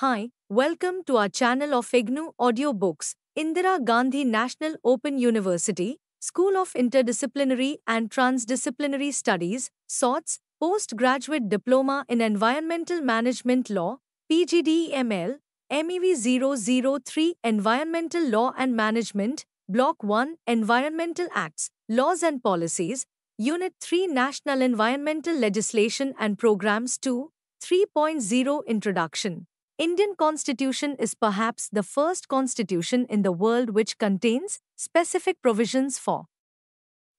Hi, welcome to our channel of IGNOU Audiobooks, Indira Gandhi National Open University, School of Interdisciplinary and Transdisciplinary Studies, SOTS, Postgraduate Diploma in Environmental Management Law, PGDEML, MEV 003 Environmental Law and Management, Block 1 Environmental Acts, Laws and Policies, Unit 3 National Environmental Legislation and Programs 2, 3.0 Introduction. Indian Constitution is perhaps the first constitution in the world which contains specific provisions for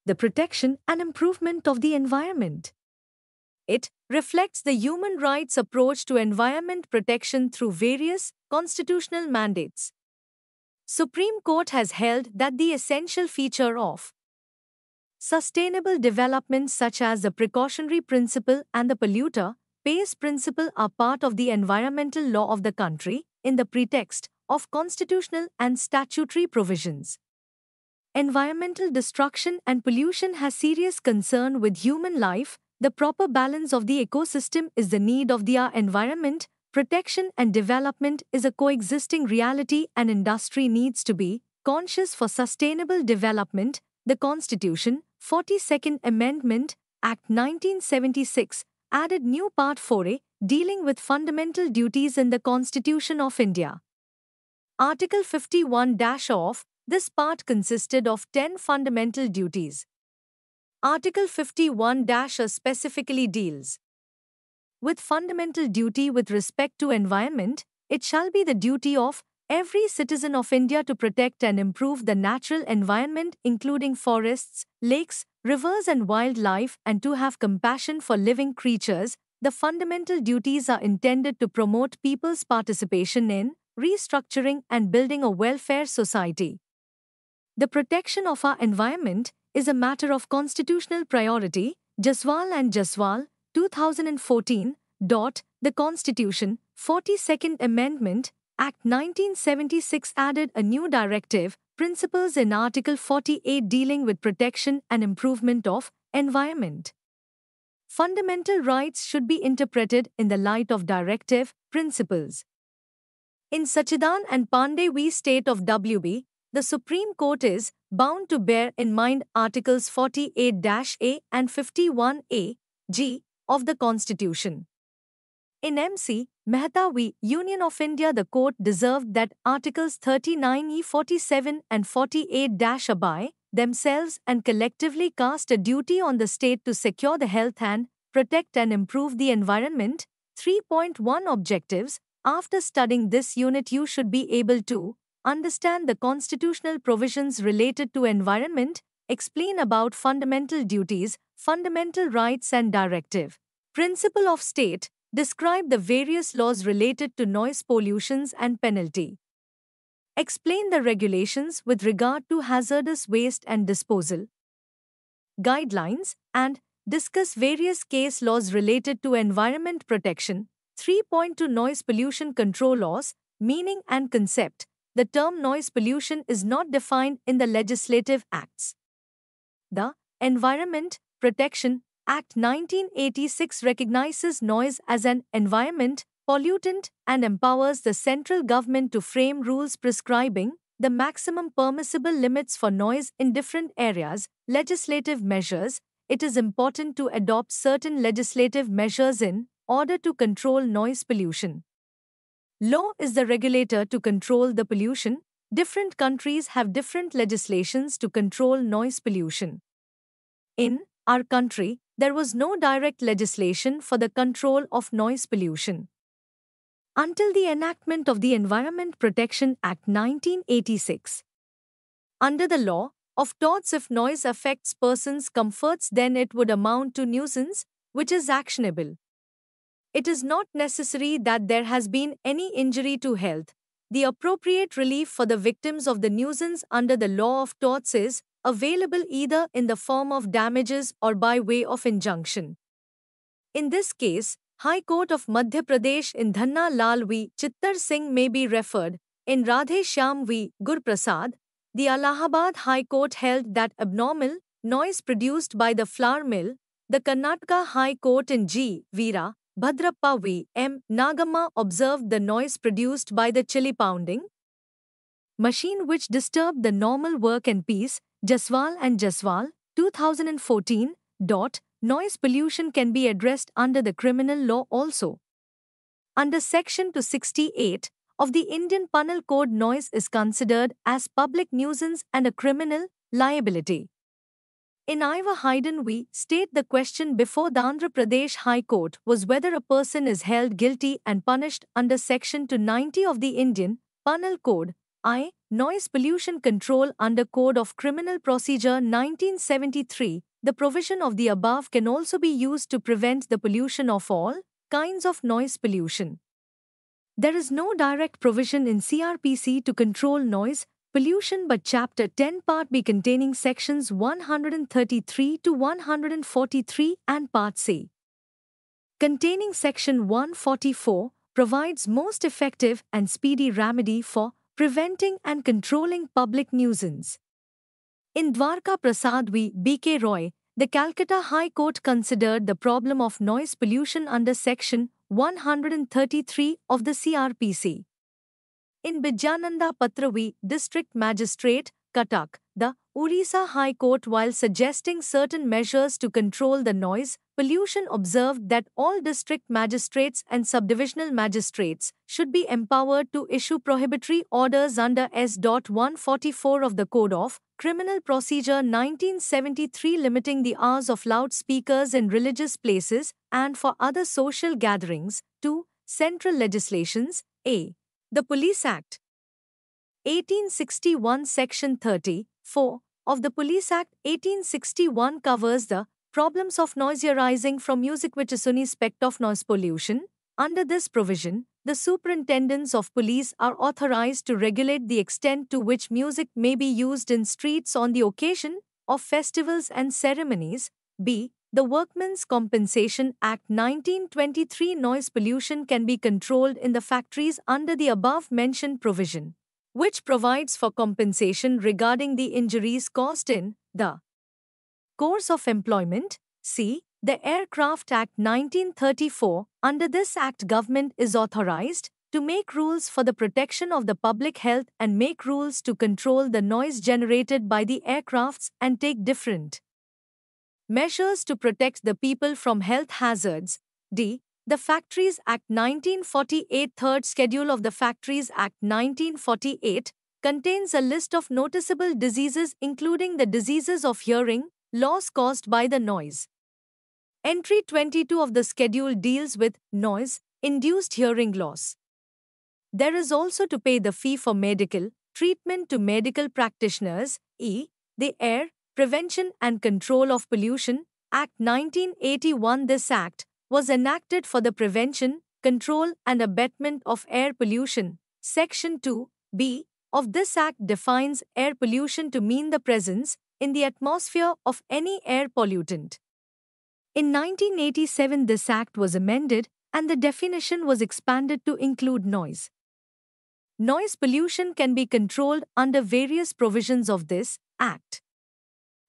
the protection and improvement of the environment. It reflects the human rights approach to environment protection through various constitutional mandates. Supreme Court has held that the essential feature of sustainable development such as the precautionary principle and the polluter pays principle are part of the environmental law of the country in the pretext of constitutional and statutory provisions. Environmental destruction and pollution has serious concern with human life. The proper balance of the ecosystem is the need of the environment. Protection and development is a coexisting reality and industry needs to be conscious for sustainable development. The Constitution, 42nd Amendment, Act 1976, added new Part 4A, dealing with fundamental duties in the Constitution of India. Article 51-of this part consisted of 10 fundamental duties. Article 51-a specifically deals with fundamental duty with respect to environment. It shall be the duty of every citizen of India to protect and improve the natural environment including forests, lakes, rivers and wildlife and to have compassion for living creatures. The fundamental duties are intended to promote people's participation in restructuring and building a welfare society. The protection of our environment is a matter of constitutional priority. Jaswal and Jaswal, 2014. The Constitution, 42nd Amendment, Act 1976 added a new directive, principles in Article 48 dealing with protection and improvement of environment. Fundamental rights should be interpreted in the light of directive principles. In Sachidan and Pandey v. State of WB, the Supreme Court is bound to bear in mind Articles 48-A and 51A(g) of the Constitution. In MC. Mehta v. Union of India, the court observed that Articles 39E, 47 and 48 by themselves and collectively cast a duty on the state to secure the health and protect and improve the environment. 3.1 Objectives. After studying this unit, you should be able to understand the constitutional provisions related to environment, explain about fundamental duties, fundamental rights and directive principle of state, describe the various laws related to noise pollutions and penalty. Explain the regulations with regard to hazardous waste and disposal. Guidelines and discuss various case laws related to environment protection. 3.2 Noise pollution control laws, meaning and concept. The term noise pollution is not defined in the legislative acts. The Environment Protection Act 1986 recognizes noise as an environment pollutant and empowers the central government to frame rules prescribing the maximum permissible limits for noise in different areas. Legislative measures. It is important to adopt certain legislative measures in order to control noise pollution. Law is the regulator to control the pollution. Different countries have different legislations to control noise pollution. In our country, there was no direct legislation for the control of noise pollution until the enactment of the Environment Protection Act 1986. Under the law of torts, if noise affects persons' comforts, then it would amount to nuisance, which is actionable. It is not necessary that there has been any injury to health. The appropriate relief for the victims of the nuisance under the law of torts is available either in the form of damages or by way of injunction. In this case, High Court of Madhya Pradesh in Dhanna Lal v. Chittar Singh may be referred. In Radhe Shyam v. Gurprasad, the Allahabad High Court held that abnormal noise produced by the flour mill. The Karnataka High Court in G. Veera Bhadrappa V. M. Nagamma observed the noise produced by the chili pounding machine which disturbed the normal work and peace. Jaswal and Jaswal, 2014. Noise pollution can be addressed under the criminal law also. Under Section 268 of the Indian Penal Code, noise is considered as public nuisance and a criminal liability. In Ivor Hayden, we state the question before the Andhra Pradesh High Court was whether a person is held guilty and punished under Section 290 of the Indian Penal Code. Noise pollution control under Code of Criminal Procedure 1973. The provision of the above can also be used to prevent the pollution of all kinds of noise pollution. There is no direct provision in CRPC to control noise pollution, but Chapter 10 Part B containing Sections 133 to 143 and Part C containing Section 144 provides most effective and speedy remedy for preventing and controlling public nuisance. In Dwarka Prasad v. B.K. Roy, the Calcutta High Court considered the problem of noise pollution under Section 133 of the CRPC. In Bijananda Patra v. District Magistrate, Cuttack, the Orissa High Court, while suggesting certain measures to control the noise pollution, observed that all district magistrates and subdivisional magistrates should be empowered to issue prohibitory orders under S.144 of the Code of Criminal Procedure 1973, limiting the hours of loudspeakers in religious places and for other social gatherings. 2. Central legislations. A. The Police Act 1861, Section 34 of the Police Act 1861 covers the problems of noise arising from music, which is an aspect of noise pollution. Under this provision, the superintendents of police are authorized to regulate the extent to which music may be used in streets on the occasion of festivals and ceremonies. B. The Workmen's Compensation Act 1923. Noise pollution can be controlled in the factories under the above-mentioned provision, which provides for compensation regarding the injuries caused in the course of employment. C. The Aircraft Act 1934. Under this act, government is authorized to make rules for the protection of the public health and make rules to control the noise generated by the aircrafts and take different measures to protect the people from health hazards. D. The Factories Act 1948. Third schedule of the Factories Act 1948 contains a list of noticeable diseases, including the diseases of hearing loss caused by the noise. Entry 22 of the schedule deals with noise-induced hearing loss. There is also to pay the fee for medical treatment to medical practitioners. E. The Air Prevention and Control of Pollution Act 1981. This act was enacted for the prevention, control and abatement of air pollution. Section 2(b) of this act defines air pollution to mean the presence in the atmosphere of any air pollutant. In 1987, this act was amended and the definition was expanded to include noise. Noise pollution can be controlled under various provisions of this act.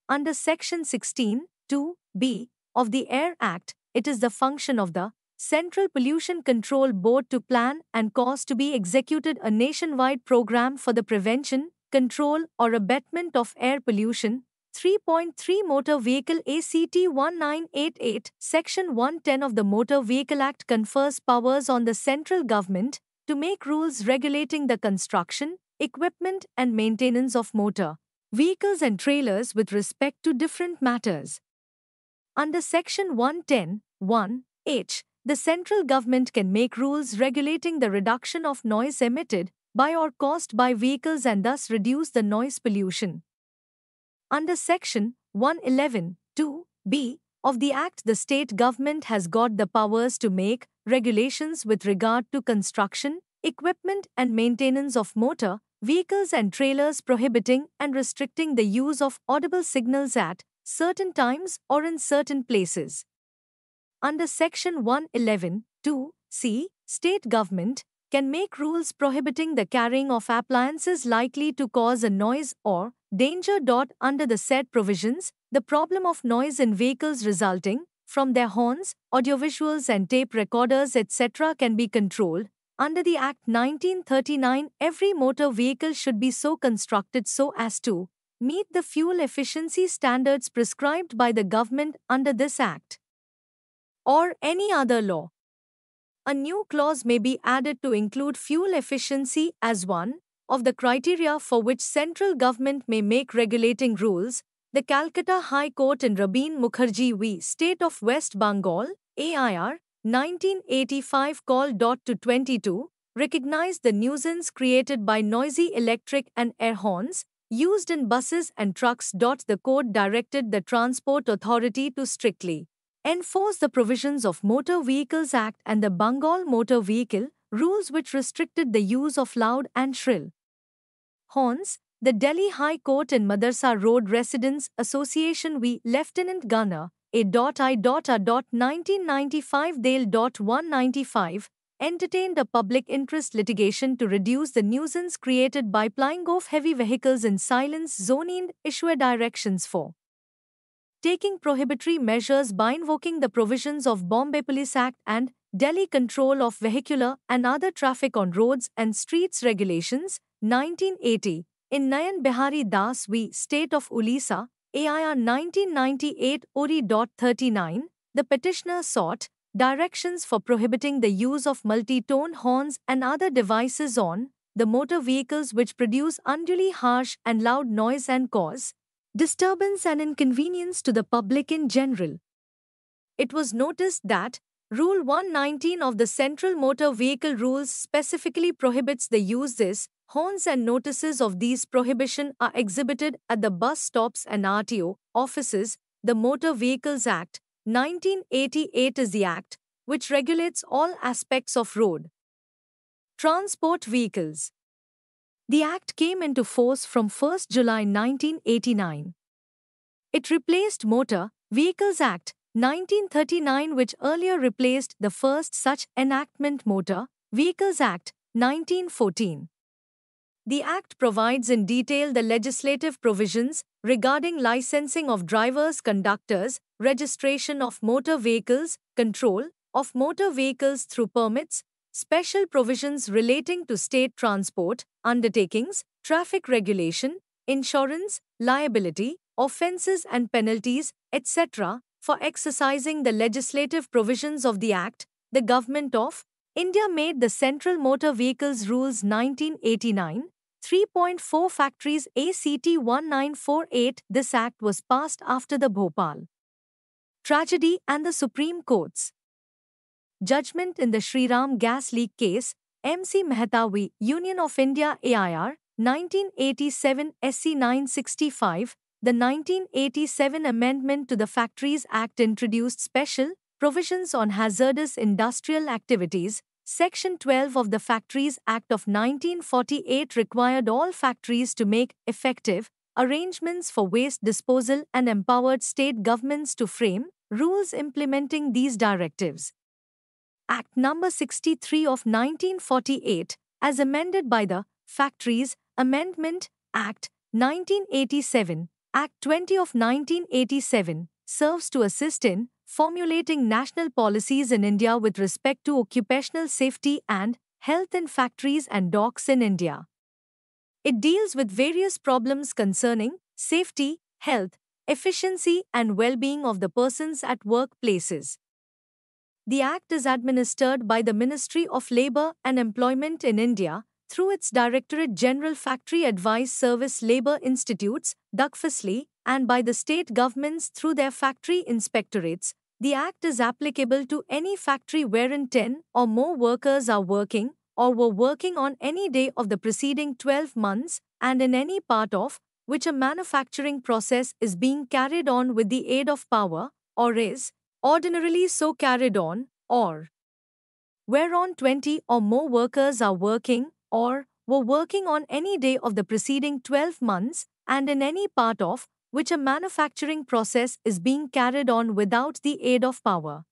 Under Section 16(2)(b) of the Air Act, it is the function of the Central Pollution Control Board to plan and cause to be executed a nationwide program for the prevention, control or abatement of air pollution. 3.3 Motor Vehicle Act 1988. Section 110 of the Motor Vehicle Act confers powers on the central government to make rules regulating the construction, equipment and maintenance of motor vehicles and trailers with respect to different matters. Under Section 110(1)(h), the central government can make rules regulating the reduction of noise emitted by or caused by vehicles and thus reduce the noise pollution. Under Section 111(2)(b) of the Act, the state government has got the powers to make regulations with regard to construction, equipment and maintenance of motor vehicles and trailers, prohibiting and restricting the use of audible signals at certain times or in certain places. Under Section 111(2)(c), state government can make rules prohibiting the carrying of appliances likely to cause a noise or danger. Under the said provisions, the problem of noise in vehicles resulting from their horns, audiovisuals and tape recorders etc. can be controlled. Under the Act 1939, every motor vehicle should be so constructed so as to meet the fuel efficiency standards prescribed by the government under this Act or any other law. A new clause may be added to include fuel efficiency as one of the criteria for which central government may make regulating rules. The Calcutta High Court in Rabin Mukherjee v. State of West Bengal, AIR, 1985 call.to22, recognized the nuisance created by noisy electric and air horns used in buses and trucks. The court directed the Transport Authority to strictly enforce the provisions of Motor Vehicles Act and the Bengal Motor Vehicle rules which restricted the use of loud and shrill horns. The Delhi High Court in Madarsa Road Residents Association v. Lieutenant Governor A.I.A.1995 Dale.195 entertained a public interest litigation to reduce the nuisance created by plying off heavy vehicles in silence zone and issue directions for taking prohibitory measures by invoking the provisions of Bombay Police Act and Delhi Control of Vehicular and Other Traffic on Roads and Streets Regulations, 1980, in Nayan Bihari Das v. State of Odisha, AIR 1998 ORI.39, the petitioner sought directions for prohibiting the use of multi-tone horns and other devices on the motor vehicles which produce unduly harsh and loud noise and cause disturbance and inconvenience to the public in general. It was noticed that Rule 119 of the Central Motor Vehicle Rules specifically prohibits the use. This horns and notices of these prohibition are exhibited at the bus stops and RTO offices. The Motor Vehicles Act, 1988 is the act which regulates all aspects of road transport vehicles. The Act came into force from 1 July 1989. It replaced Motor Vehicles Act 1939, which earlier replaced the first such enactment, Motor Vehicles Act 1914. The Act provides in detail the legislative provisions regarding licensing of drivers, conductors, registration of motor vehicles, control of motor vehicles through permits, special provisions relating to state transport undertakings, traffic regulation, insurance, liability, offences and penalties, etc. For exercising the legislative provisions of the Act, the Government of India made the Central Motor Vehicles Rules 1989, 3.4 Factories ACT 1948. This Act was passed after the Bhopal tragedy and the Supreme Court's judgment in the Shriram gas leak case. MC Mehta v. Union of India, AIR, 1987 SC 965. The 1987 amendment to the Factories Act introduced special provisions on hazardous industrial activities. Section 12 of the Factories Act of 1948 required all factories to make effective arrangements for waste disposal and empowered state governments to frame rules implementing these directives. Act No. 63 of 1948, as amended by the Factories Amendment Act 1987, Act 20 of 1987, serves to assist in formulating national policies in India with respect to occupational safety and health in factories and docks in India. It deals with various problems concerning safety, health, efficiency, and well-being of the persons at workplaces. The Act is administered by the Ministry of Labour and Employment in India through its Directorate General Factory Advice Service Labour Institutes, DUCFASLI, and by the state governments through their factory inspectorates. The Act is applicable to any factory wherein 10 or more workers are working or were working on any day of the preceding 12 months and in any part of which a manufacturing process is being carried on with the aid of power, or is ordinarily so carried on, or whereon 20 or more workers are working or were working on any day of the preceding 12 months and in any part of which a manufacturing process is being carried on without the aid of power,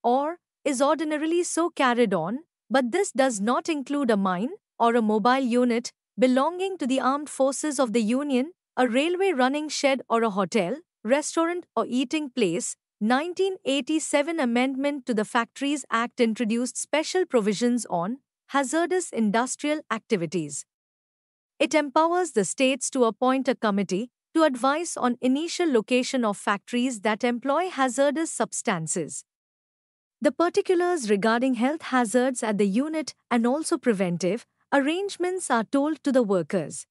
or is ordinarily so carried on, but this does not include a mine or a mobile unit belonging to the armed forces of the Union, a railway running shed or a hotel, restaurant or eating place, 1987 amendment to the Factories Act introduced special provisions on hazardous industrial activities. It empowers the states to appoint a committee to advise on initial location of factories that employ hazardous substances. The particulars regarding health hazards at the unit and also preventive arrangements are told to the workers.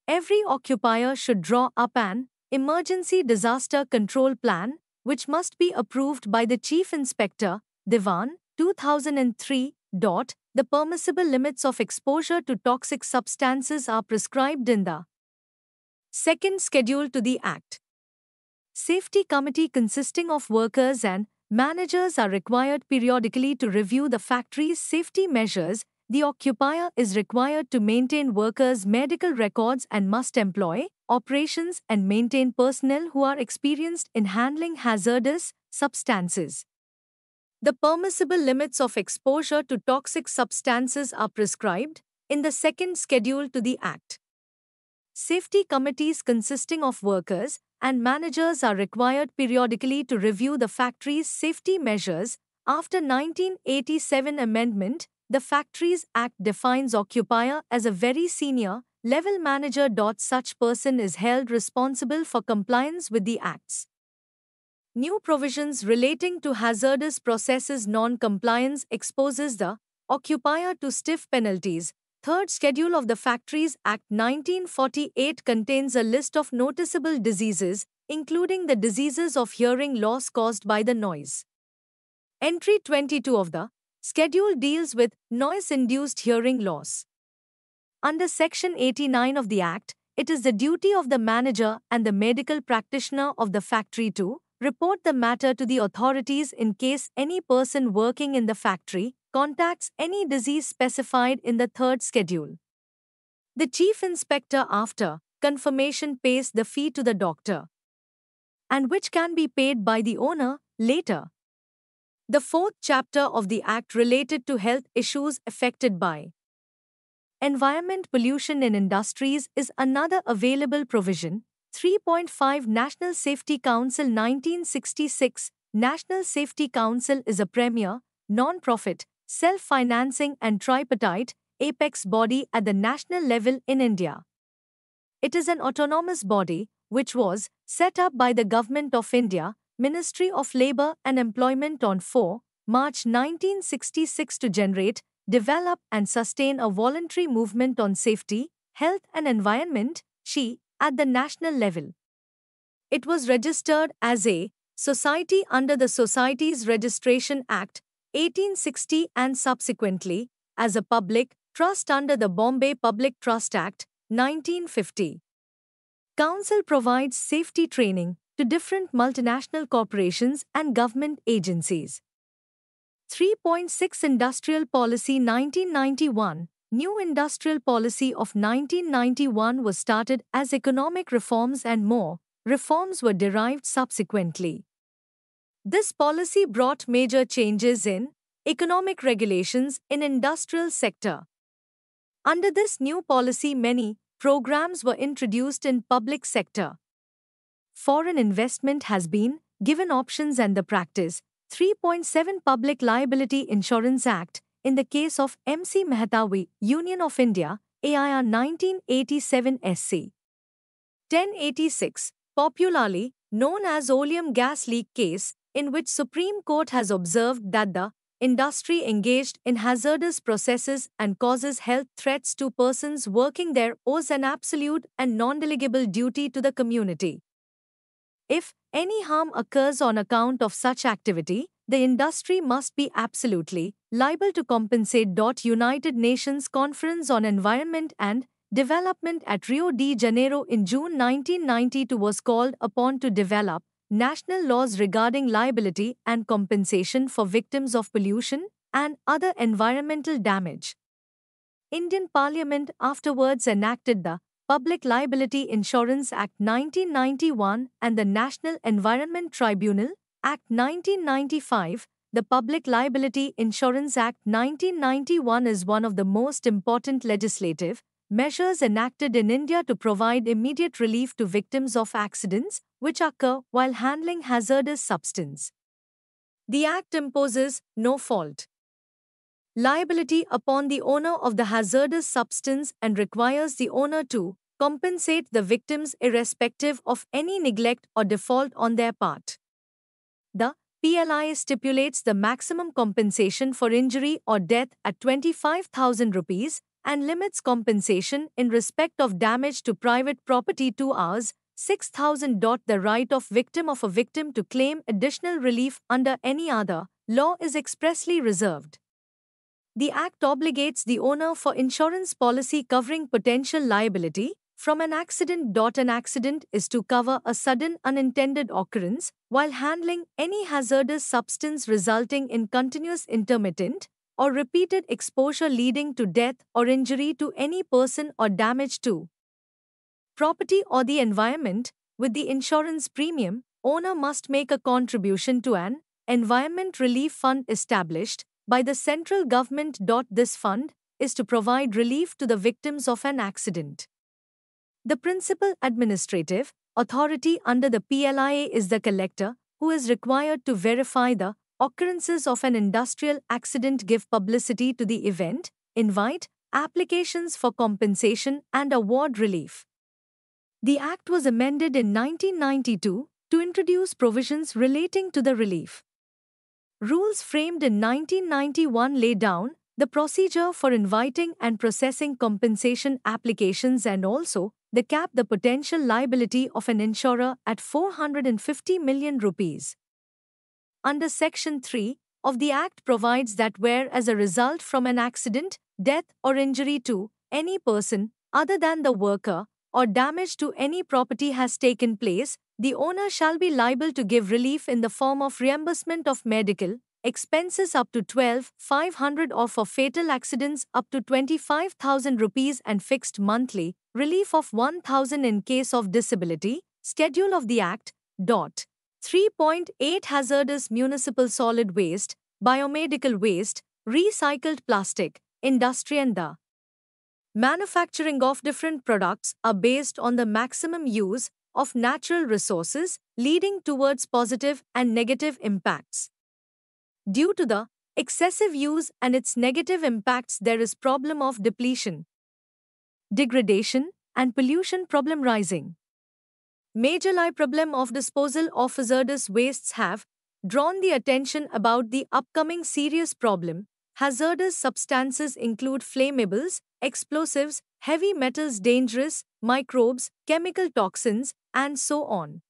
Every occupier should draw up an emergency disaster control plan, which must be approved by the Chief Inspector, Diwan, 2003. The permissible limits of exposure to toxic substances are prescribed in the second schedule to the Act. Safety committee consisting of workers and managers are required periodically to review the factory's safety measures. The occupier is required to maintain workers' medical records and must employ operations and maintain personnel who are experienced in handling hazardous substances. The permissible limits of exposure to toxic substances are prescribed in the second schedule to the Act. Safety committees consisting of workers and managers are required periodically to review the factory's safety measures. After 1987 amendment, the Factories Act defines occupier as a very senior level manager. Such person is held responsible for compliance with the Acts. New provisions relating to hazardous processes non-compliance exposes the occupier to stiff penalties. Third schedule of the Factories Act 1948 contains a list of noticeable diseases, including the diseases of hearing loss caused by the noise. Entry 22 of the schedule deals with noise-induced hearing loss. Under Section 89 of the Act, it is the duty of the manager and the medical practitioner of the factory to report the matter to the authorities in case any person working in the factory contacts any disease specified in the third schedule. The chief inspector, after confirmation, pays the fee to the doctor, and which can be paid by the owner later. The fourth chapter of the Act related to health issues affected by environment pollution in industries is another available provision. 3.5 National Safety Council 1966. National Safety Council is a premier, non-profit, self-financing and tripartite apex body at the national level in India. It is an autonomous body which was set up by the Government of India, Ministry of Labour and Employment on 4 March 1966 to generate, develop and sustain a voluntary movement on safety, health and environment at the national level. It was registered as a society under the Societies Registration Act 1860 and subsequently as a public trust under the Bombay Public Trust Act 1950. Council provides safety training to different multinational corporations and government agencies. 3.6 Industrial Policy 1991. New Industrial Policy of 1991 was started as economic reforms and more reforms were derived subsequently. This policy brought major changes in economic regulations in industrial sector. Under this new policy, many programs were introduced in public sector. Foreign investment has been given options and the practice. 3.7 Public Liability Insurance Act. In the case of M.C. Mehta v. Union of India, AIR 1987 SC. 1086, popularly known as Oleum gas leak case, in which Supreme Court has observed that the industry engaged in hazardous processes and causes health threats to persons working there owes an absolute and non-delegable duty to the community. If any harm occurs on account of such activity, the industry must be absolutely liable to compensate. United Nations Conference on Environment and Development at Rio de Janeiro in June 1992 was called upon to develop national laws regarding liability and compensation for victims of pollution and other environmental damage. Indian Parliament afterwards enacted the Public Liability Insurance Act 1991 and the National Environment Tribunal Act 1995. The Public Liability Insurance Act 1991 is one of the most important legislative measures enacted in India to provide immediate relief to victims of accidents which occur while handling hazardous substance. The Act imposes no fault liability upon the owner of the hazardous substance and requires the owner to compensate the victims irrespective of any neglect or default on their part. The PLI stipulates the maximum compensation for injury or death at 25,000 rupees and limits compensation in respect of damage to private property to Rs. 6,000. The right of a victim to claim additional relief under any other law is expressly reserved. The Act obligates the owner for insurance policy covering potential liability from an accident. An accident is to cover a sudden unintended occurrence while handling any hazardous substance resulting in continuous intermittent or repeated exposure leading to death or injury to any person or damage to property or the environment. With the insurance premium, owner must make a contribution to an environment relief fund established by the central government. This fund is to provide relief to the victims of an accident. The principal administrative authority under the PLIA is the collector, who is required to verify the occurrences of an industrial accident, give publicity to the event, invite applications for compensation and award relief. The Act was amended in 1992 to introduce provisions relating to the relief. Rules framed in 1991 lay down the procedure for inviting and processing compensation applications and also they cap the potential liability of an insurer at 450 million rupees. Under Section 3 of the Act provides that where as a result from an accident, death or injury to any person other than the worker or damage to any property has taken place, the owner shall be liable to give relief in the form of reimbursement of medical expenses up to 12,500 or for fatal accidents up to 25,000 rupees and fixed monthly relief of 1,000 in case of disability. Schedule of the Act. 3.8 Hazardous municipal solid waste, biomedical waste, recycled plastic, industry and the manufacturing of different products are based on the maximum use of natural resources, leading towards positive and negative impacts. Due to the excessive use and its negative impacts, there is problem of depletion, degradation, and pollution problem rising. Major problem of disposal of hazardous wastes have drawn the attention about the upcoming serious problem. Hazardous substances include flammables, explosives, heavy metals, dangerous microbes, chemical toxins, and so on.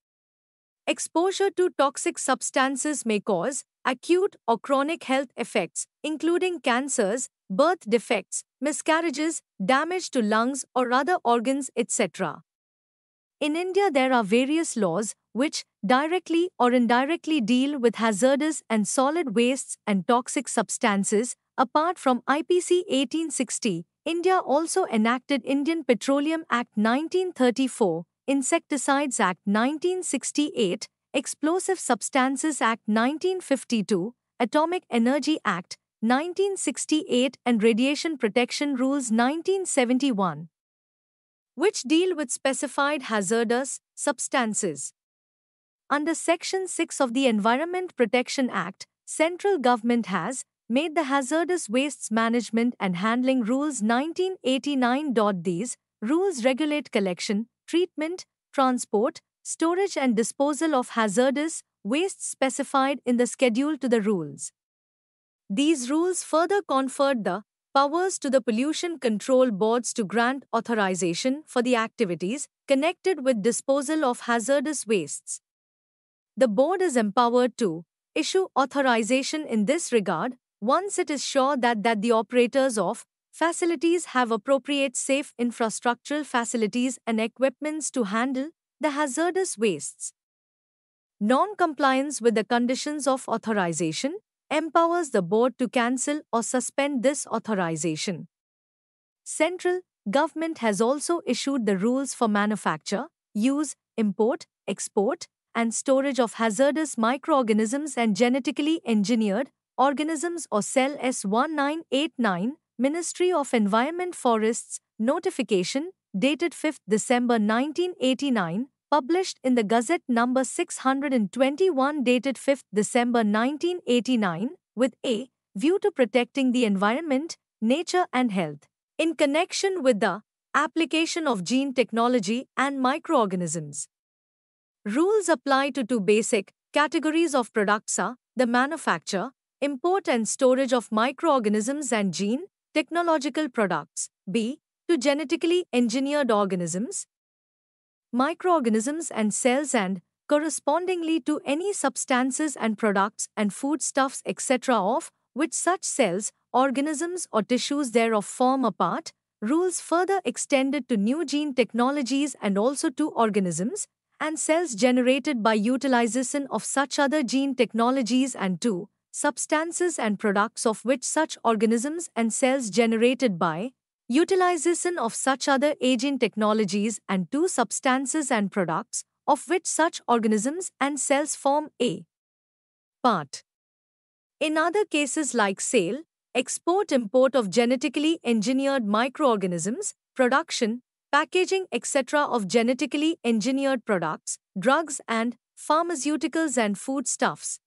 Exposure to toxic substances may cause acute or chronic health effects, including cancers, birth defects, miscarriages, damage to lungs or other organs, etc. In India, there are various laws which directly or indirectly deal with hazardous and solid wastes and toxic substances. Apart from IPC 1860, India also enacted Indian Petroleum Act 1934, Insecticides Act 1968, Explosive Substances Act 1952, Atomic Energy Act 1968 and Radiation Protection Rules 1971, which deal with specified hazardous substances. Under Section 6 of the Environment Protection Act, central government has made the Hazardous Wastes Management and Handling Rules 1989. These rules regulate collection, treatment, transport, storage and disposal of hazardous wastes specified in the schedule to the rules. These rules further conferred the powers to the pollution control boards to grant authorization for the activities connected with disposal of hazardous wastes. The board is empowered to issue authorization in this regard once it is sure that the operators of facilities have appropriate safe infrastructural facilities and equipments to handle the hazardous wastes. Non-compliance with the conditions of authorization empowers the board to cancel or suspend this authorization. Central government has also issued the rules for manufacture, use, import, export, and storage of hazardous microorganisms and genetically engineered organisms or SEL S1989 Ministry of Environment Forests, notification, dated 5th December 1989, published in the Gazette number 621 dated 5th December 1989, with a view to protecting the environment, nature and health. In connection with the application of gene technology and microorganisms. Rules apply to two basic categories of products are the manufacture, import and storage of microorganisms and gene technological products. B. To genetically engineered organisms, microorganisms and cells and correspondingly to any substances and products and foodstuffs etc. of which such cells, organisms or tissues thereof form a part. Rules further extended to new gene technologies and also to organisms and cells generated by utilization of such other gene technologies and to substances and products of which such organisms and cells generated by utilization of such other agent technologies and to substances and products of which such organisms and cells form a part. In other cases like sale, export, import of genetically engineered microorganisms, production, packaging etc. of genetically engineered products, drugs and pharmaceuticals and foodstuffs.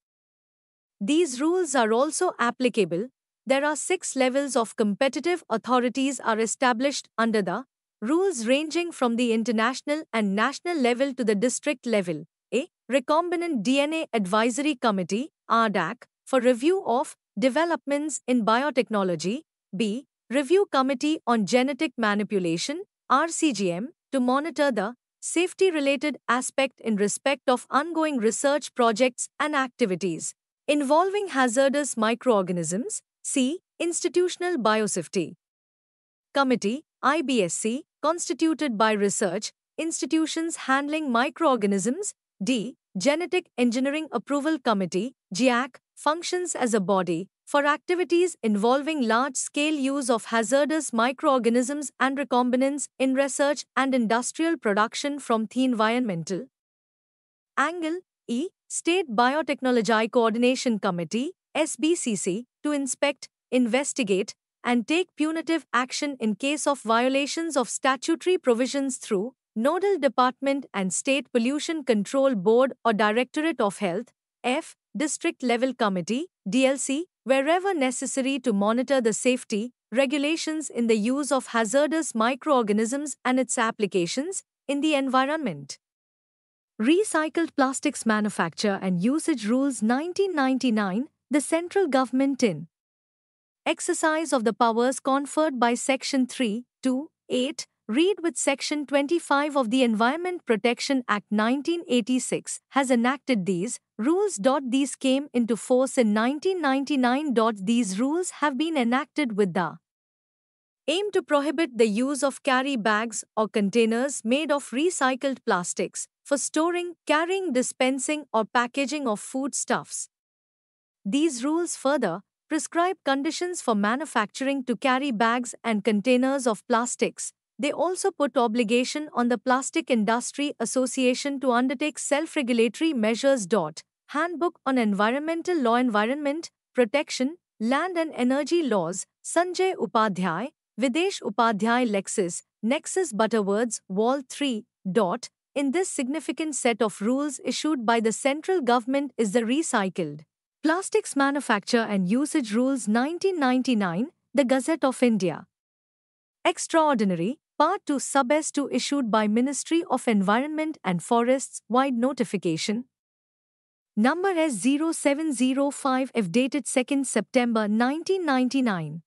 These rules are also applicable. There are 6 levels of competitive authorities are established under the rules ranging from the international and national level to the district level. A. Recombinant DNA Advisory Committee, RDAC, for review of developments in biotechnology. B. Review Committee on Genetic Manipulation, RCGM, to monitor the safety-related aspect in respect of ongoing research projects and activities involving hazardous microorganisms. C. Institutional Biosafety Committee, IBSC, constituted by research institutions handling microorganisms. D. Genetic Engineering Approval Committee, GEAC, functions as a body for activities involving large-scale use of hazardous microorganisms and recombinants in research and industrial production from the environmental angle. E. State Biotechnology Coordination Committee, SBCC, to inspect, investigate, and take punitive action in case of violations of statutory provisions through Nodal Department and State Pollution Control Board or Directorate of Health. F. District Level Committee, DLC, wherever necessary to monitor the safety, regulations in the use of hazardous microorganisms and its applications in the environment. Recycled Plastics Manufacture and Usage Rules 1999, the central government in exercise of the powers conferred by Section 3(2)(8), read with Section 25 of the Environment Protection Act 1986, has enacted these rules. These came into force in 1999. These rules have been enacted with the aim to prohibit the use of carry bags or containers made of recycled plastics for storing, carrying, dispensing, or packaging of foodstuffs. These rules further prescribe conditions for manufacturing to carry bags and containers of plastics. They also put obligation on the Plastic Industry Association to undertake self-regulatory measures. Handbook on Environmental Law, Environment Protection, Land and Energy Laws, Sanjay Upadhyay, Videsh Upadhyay, Lexis, Nexus Butterwords, Wall 3. In this significant set of rules issued by the central government is the Recycled Plastics Manufacture and Usage Rules 1999, the Gazette of India. Extraordinary, Part 2 Sub S2 issued by Ministry of Environment and Forests, wide notification. Number S0705F dated 2nd September 1999.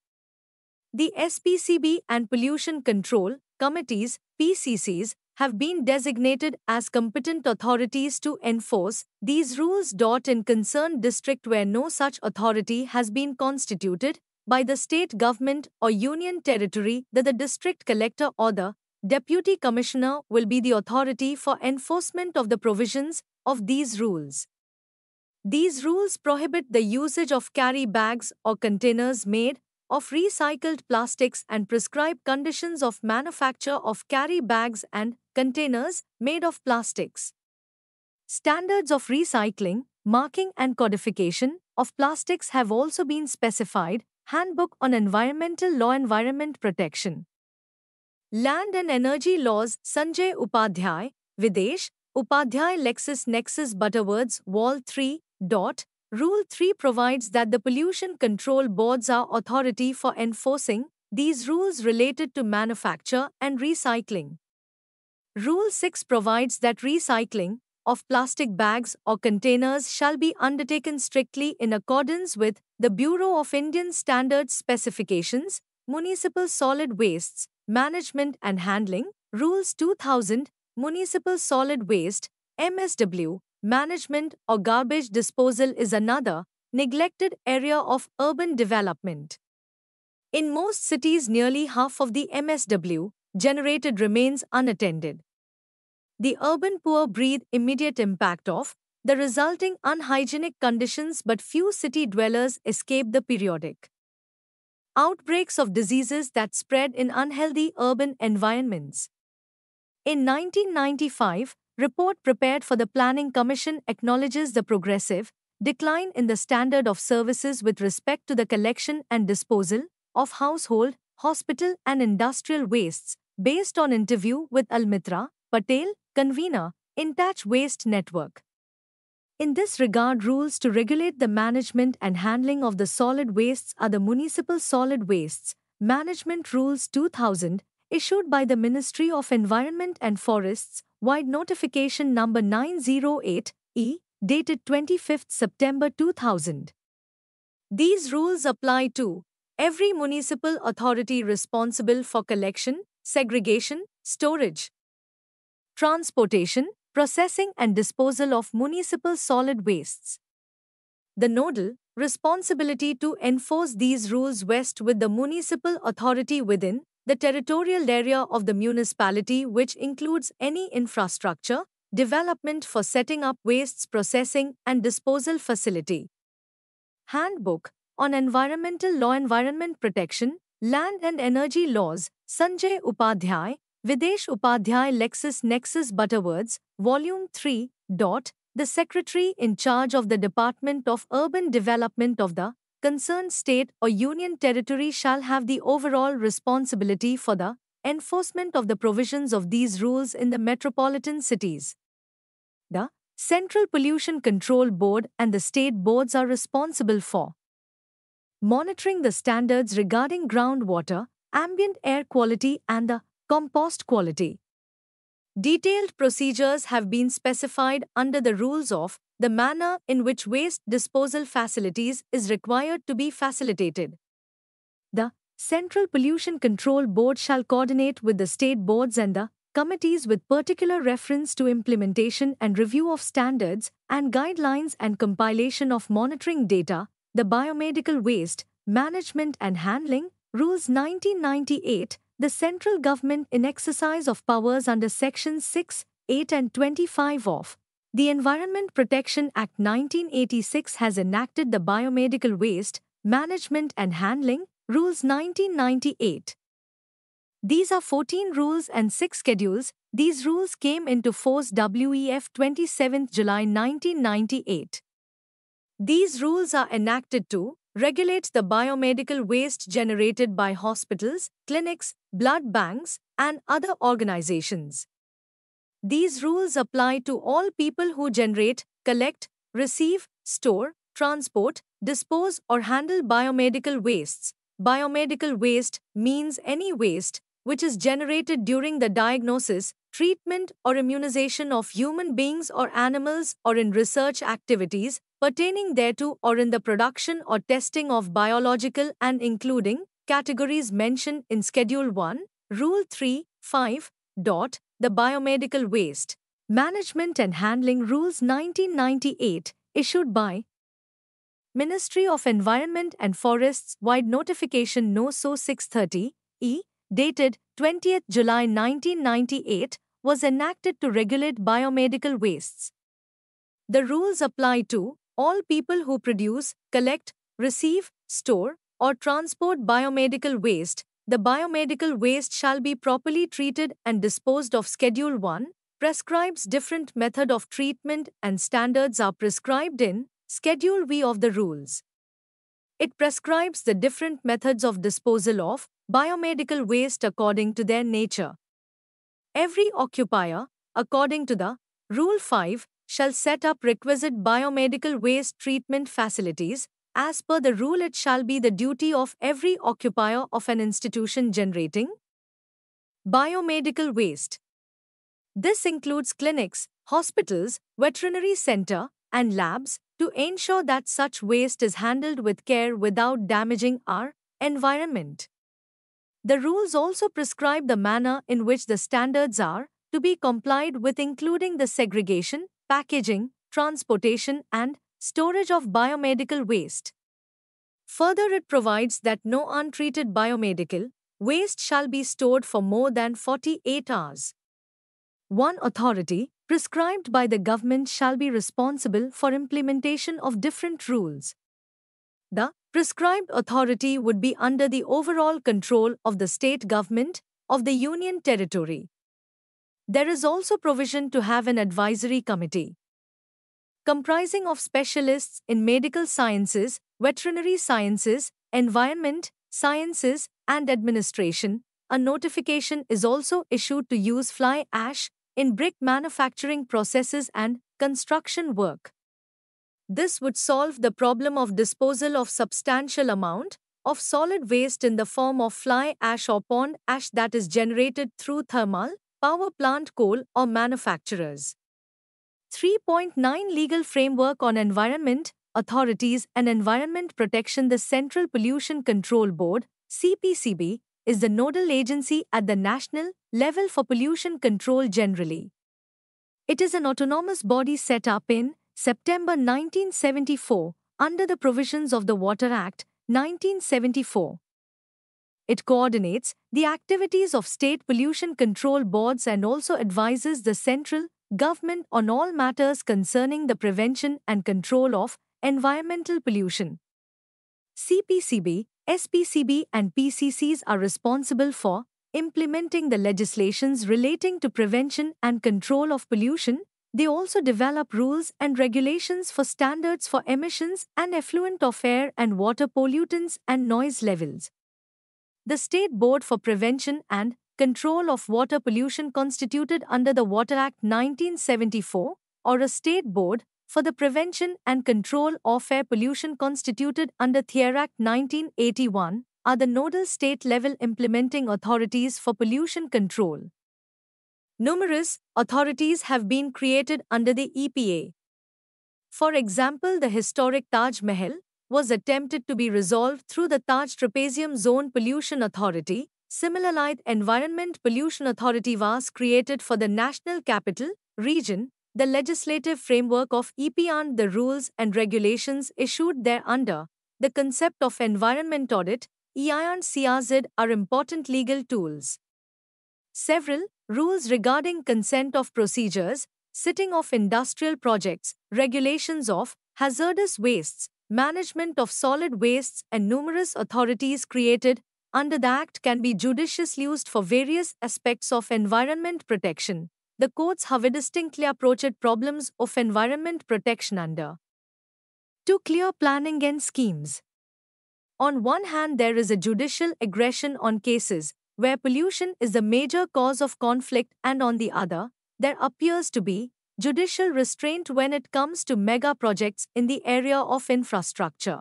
The SPCB and Pollution Control Committees, PCCs, have been designated as competent authorities to enforce these rules. In concerned district where no such authority has been constituted by the state government or union territory, the district collector or the deputy commissioner will be the authority for enforcement of the provisions of these rules. These rules prohibit the usage of carry bags or containers made of recycled plastics and prescribe conditions of manufacture of carry bags and containers made of plastics. Standards of recycling, marking and codification of plastics have also been specified. Handbook on Environmental Law Environment Protection. Land and Energy Laws Sanjay Upadhyay, Videsh, Upadhyay LexisNexis Butterwords Wall 3. Rule 3 provides that the Pollution Control Boards are authority for enforcing these rules related to manufacture and recycling. Rule 6 provides that recycling of plastic bags or containers shall be undertaken strictly in accordance with the Bureau of Indian Standards Specifications, Municipal Solid Wastes, Management and Handling, Rules 2000, Municipal Solid Waste, MSW, Management or Garbage Disposal is another neglected area of urban development. In most cities, nearly half of the MSW generated remains unattended. The urban poor breathe immediate impact of the resulting unhygienic conditions, but few city dwellers escape the periodic outbreaks of diseases that spread in unhealthy urban environments. In 1995, report prepared for the Planning Commission acknowledges the progressive decline in the standard of services with respect to the collection and disposal of household, hospital and industrial wastes, based on interview with Almitra Patel, convener, InTouch Waste Network. In this regard, rules to regulate the management and handling of the solid wastes are the Municipal Solid Wastes Management Rules 2000, issued by the Ministry of Environment and Forests, wide notification number 908E, dated 25 September 2000. These rules apply to every municipal authority responsible for collection, segregation, storage, transportation, processing and disposal of municipal solid wastes. The nodal responsibility to enforce these rules vests with the municipal authority within the territorial area of the municipality, which includes any infrastructure development for setting up wastes processing and disposal facility. Handbook on Environmental Law Environment Protection, Land and Energy Laws, Sanjay Upadhyay, Videsh Upadhyay LexisNexis Butterwords, Volume 3. The Secretary in charge of the Department of Urban Development of the concerned state or union territory shall have the overall responsibility for the enforcement of the provisions of these rules in the metropolitan cities. The Central Pollution Control Board and the state boards are responsible for monitoring the standards regarding groundwater, ambient air quality and the compost quality. Detailed procedures have been specified under the rules of the manner in which waste disposal facilities is required to be facilitated. The Central Pollution Control Board shall coordinate with the state boards and the committees with particular reference to implementation and review of standards and guidelines and compilation of monitoring data, the Biomedical Waste Management and Handling Rules 1998, the central government in exercise of powers under Sections 6, 8 and 25 of the Environment Protection Act 1986 has enacted the Biomedical Waste Management and Handling Rules 1998. These are 14 rules and 6 schedules. These rules came into force WEF 27 July 1998. These rules are enacted to regulate the biomedical waste generated by hospitals, clinics, blood banks, and other organizations. These rules apply to all people who generate, collect, receive, store, transport, dispose, or handle biomedical wastes. Biomedical waste means any waste which is generated during the diagnosis, treatment, or immunization of human beings or animals, or in research activities pertaining thereto, or in the production or testing of biological and including categories mentioned in Schedule 1, Rule 3, 5. The Biomedical Waste Management and Handling Rules 1998, issued by Ministry of Environment and Forests, wide notification No. 630E, dated 20th July 1998, was enacted to regulate biomedical wastes. The rules apply to all people who produce, collect, receive, store, or transport biomedical waste. The biomedical waste shall be properly treated and disposed of. Schedule 1 prescribes different method of treatment and standards are prescribed in Schedule V of the rules. It prescribes the different methods of disposal of biomedical waste according to their nature. Every occupier, according to the Rule 5, shall set up requisite biomedical waste treatment facilities. As per the rule, it shall be the duty of every occupier of an institution generating biomedical waste. This includes clinics, hospitals, veterinary center, and labs to ensure that such waste is handled with care without damaging our environment. The rules also prescribe the manner in which the standards are to be complied with, including the segregation, packaging, transportation, and storage of biomedical waste. Further, it provides that no untreated biomedical waste shall be stored for more than 48 hours. One authority, prescribed by the government, shall be responsible for implementation of different rules. The prescribed authority would be under the overall control of the state government of the union territory. There is also provision to have an advisory committee comprising of specialists in medical sciences, veterinary sciences, environment, sciences, and administration. A notification is also issued to use fly ash in brick manufacturing processes and construction work. This would solve the problem of disposal of substantial amount of solid waste in the form of fly ash or pond ash that is generated through thermal power plant, coal, or manufacturers. 3.9 Legal Framework on Environment, Authorities and Environment Protection. The Central Pollution Control Board, CPCB, is the nodal agency at the national level for pollution control generally. It is an autonomous body set up in September 1974 under the provisions of the Water Act, 1974. It coordinates the activities of state pollution control boards and also advises the central government on all matters concerning the prevention and control of environmental pollution. CPCB, SPCB and PCCs are responsible for implementing the legislations relating to prevention and control of pollution. They also develop rules and regulations for standards for emissions and effluent of air and water pollutants and noise levels. The State Board for Prevention and Control of Water Pollution, constituted under the Water Act 1974, or a State Board for the Prevention and Control of Air Pollution, constituted under THEAR Act 1981, are the nodal state-level implementing authorities for pollution control. Numerous authorities have been created under the EPA. For example, the historic Taj Mahal was attempted to be resolved through the Taj Trapezium Zone Pollution Authority. Similarly, Environment Pollution Authority was created for the National Capital Region. The legislative framework of EPA and the rules and regulations issued thereunder, the concept of environment audit, EI and CRZ, are important legal tools. Several rules regarding consent of procedures, sitting of industrial projects, regulations of hazardous wastes, management of solid wastes, and numerous authorities created under the Act can be judiciously used for various aspects of environment protection. The courts have distinctly approached problems of environment protection under two clear planning and schemes. On one hand, there is a judicial aggression on cases where pollution is the major cause of conflict, and on the other, there appears to be judicial restraint when it comes to mega projects in the area of infrastructure.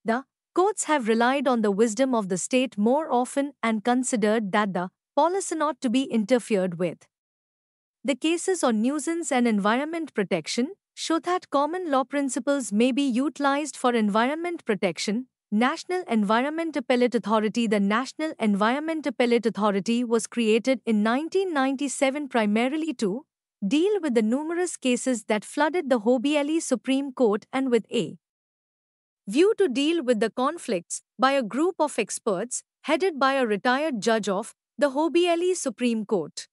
The courts have relied on the wisdom of the state more often and considered that the policy not to be interfered with. The cases on nuisance and environment protection show that common law principles may be utilized for environment protection. National Environment Appellate Authority. The National Environment Appellate Authority was created in 1997 primarily to deal with the numerous cases that flooded the Hobbieli Supreme Court and with a view to deal with the conflicts by a group of experts headed by a retired judge of the Hobbieli Supreme Court.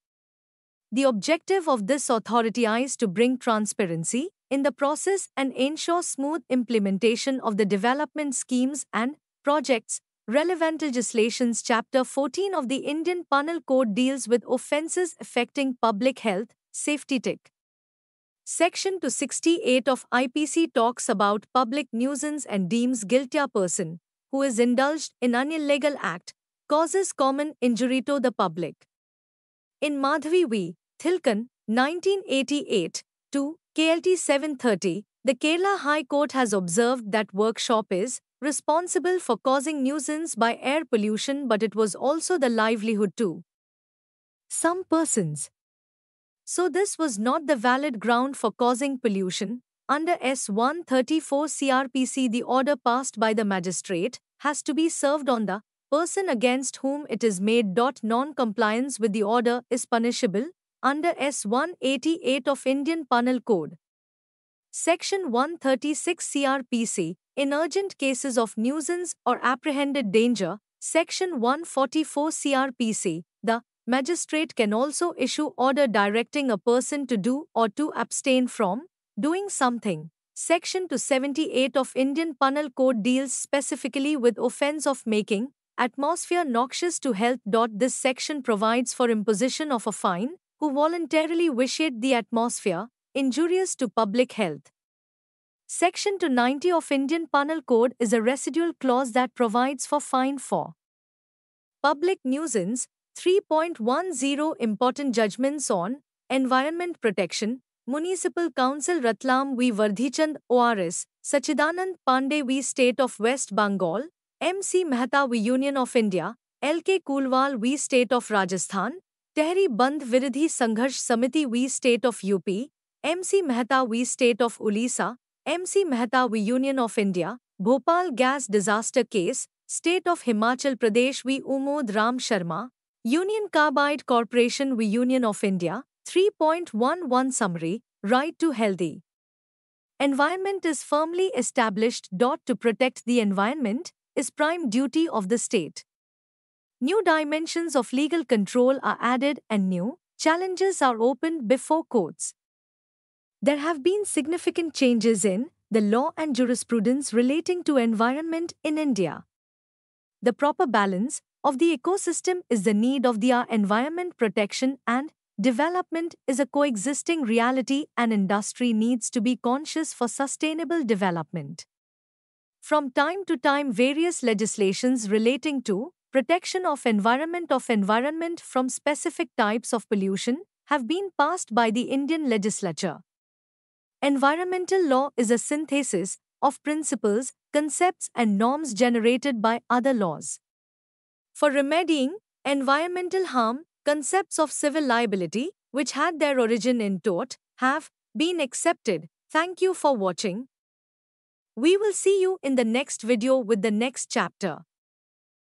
The objective of this authority is to bring transparency in the process and ensure smooth implementation of the development schemes and projects. Relevant legislations. Chapter 14 of the Indian Penal Code deals with offences affecting public health, safety. Section 268 of IPC talks about public nuisance and deems guilty a person who is indulged in an illegal act, causes common injury to the public. In Madhavi v. Thilkan, 1988, to KLT 730, the Kerala High Court has observed that workshop is responsible for causing nuisance by air pollution, but it was also the livelihood to some persons. So this was not the valid ground for causing pollution. Under S134 CRPC, the order passed by the magistrate has to be served on the person against whom it is made. Non-compliance with the order is punishable under S188 of Indian Penal Code. Section 136 CRPC, in urgent cases of nuisance or apprehended danger, Section 144 CRPC, the magistrate can also issue order directing a person to do or to abstain from doing something. Section 278 of Indian Penal Code deals specifically with offence of making atmosphere noxious to health. This section provides for imposition of a fine who voluntarily vitiate the atmosphere injurious to public health. Section 290 of Indian Penal Code is a residual clause that provides for fine for public nuisance. 3.10 Important judgments on environment protection. Municipal Council Ratlam v. Vardhichand ORS, Sachidanand Pandey v. State of West Bengal, M.C. Mehta v. Union of India, L.K. Kulwal v. State of Rajasthan, Tehri Bandh Viridhi Sangharsh Samiti v. State of UP, M.C. Mehta v. State of Odisha, M.C. Mehta v. Union of India, Bhopal Gas Disaster Case, State of Himachal Pradesh v. Umod Ram Sharma, Union Carbide Corporation v. Union of India. 3.11 Summary. Right to healthy environment is firmly established. To protect the environment is prime duty of the state. New dimensions of legal control are added and new challenges are opened before courts. There have been significant changes in the law and jurisprudence relating to environment in India. The proper balance of the ecosystem is the need of the environment. Protection and development is a coexisting reality, and industry needs to be conscious for sustainable development. From time to time, various legislations relating to protection of environment from specific types of pollution have been passed by the Indian legislature. Environmental law is a synthesis of principles, concepts, and norms generated by other laws. For remedying environmental harm, concepts of civil liability, which had their origin in tort, have been accepted. Thank you for watching. We will see you in the next video with the next chapter.